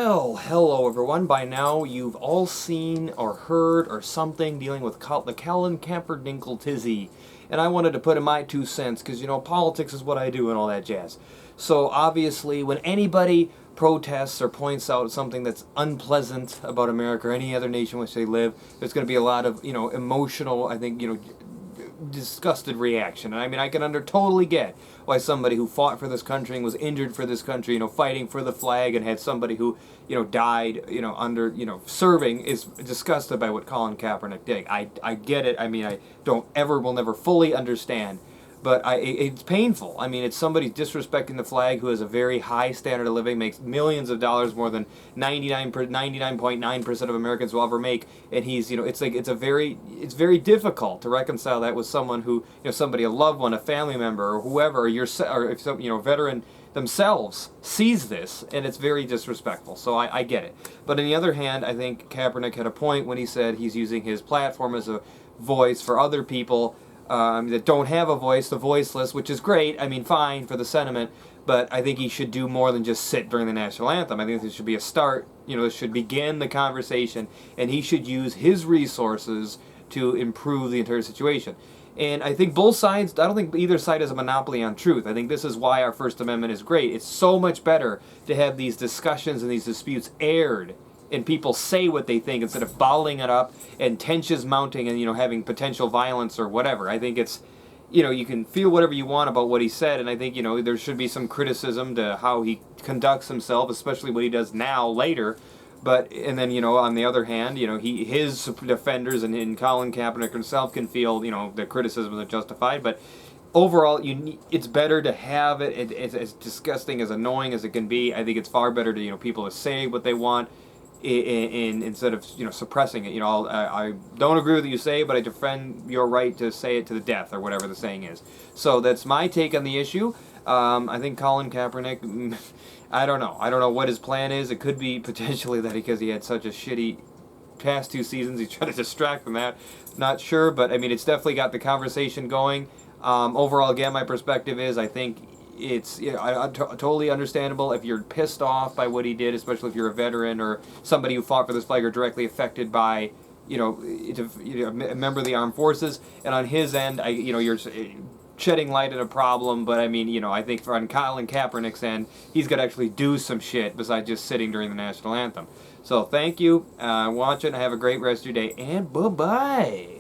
Well, hello everyone. By now you've all seen or heard or something dealing with the Colin Kaperdickle Tizzy. And I wanted to put in my 2 cents because, you know, politics is what I do and all that jazz. So obviously when anybody protests or points out something that's unpleasant about America or any other nation in which they live, there's going to be a lot of, emotional, I think, disgusted reaction. And I mean, I can totally get why somebody who fought for this country and was injured for this country, fighting for the flag, and had somebody who, died, under, serving, is disgusted by what Colin Kaepernick did. I get it. I mean, I will never fully understand. But it's painful. I mean, it's somebody disrespecting the flag who has a very high standard of living, makes millions of dollars more than 99.9% of Americans will ever make, and he's, it's very difficult to reconcile that with someone who, somebody, a loved one, a family member, or whoever, or if some, veteran themselves sees this, and it's very disrespectful. So I get it. But on the other hand, I think Kaepernick had a point when he said he's using his platform as a voice for other people that don't have a voice, the voiceless, which is great. I mean, fine for the sentiment, but I think he should do more than just sit during the national anthem. I think this should be a start. This should begin the conversation, and he should use his resources to improve the entire situation. And I think both sides, I don't think either side has a monopoly on truth. I think this is why our First Amendment is great. It's so much better to have these discussions and these disputes aired and people say what they think instead of bottling it up and tensions mounting and, having potential violence or whatever. I think it's, you can feel whatever you want about what he said, and I think, there should be some criticism to how he conducts himself, especially what he does now, later. But, and then, on the other hand, his defenders and Colin Kaepernick himself can feel, the criticisms are justified, but overall, it's better to have it. It's as disgusting, as annoying as it can be. I think it's far better to, people to say what they want, instead of suppressing it. I don't agree with what you say, but I defend your right to say it to the death, or whatever the saying is. So that's my take on the issue. I think Colin Kaepernick, I don't know what his plan is. It could be potentially that because he had such a shitty past 2 seasons, he's trying to distract from that. Not sure, but I mean, it's definitely got the conversation going. Overall, again, my perspective is I think it's totally understandable if you're pissed off by what he did, especially if you're a veteran or somebody who fought for this flag or directly affected by, a member of the armed forces. And on his end, you're shedding light on a problem. But I mean, I think on Colin Kaepernick's end, he's got to actually do some shit besides just sitting during the national anthem. So thank you, watching. Have a great rest of your day, and bye-bye.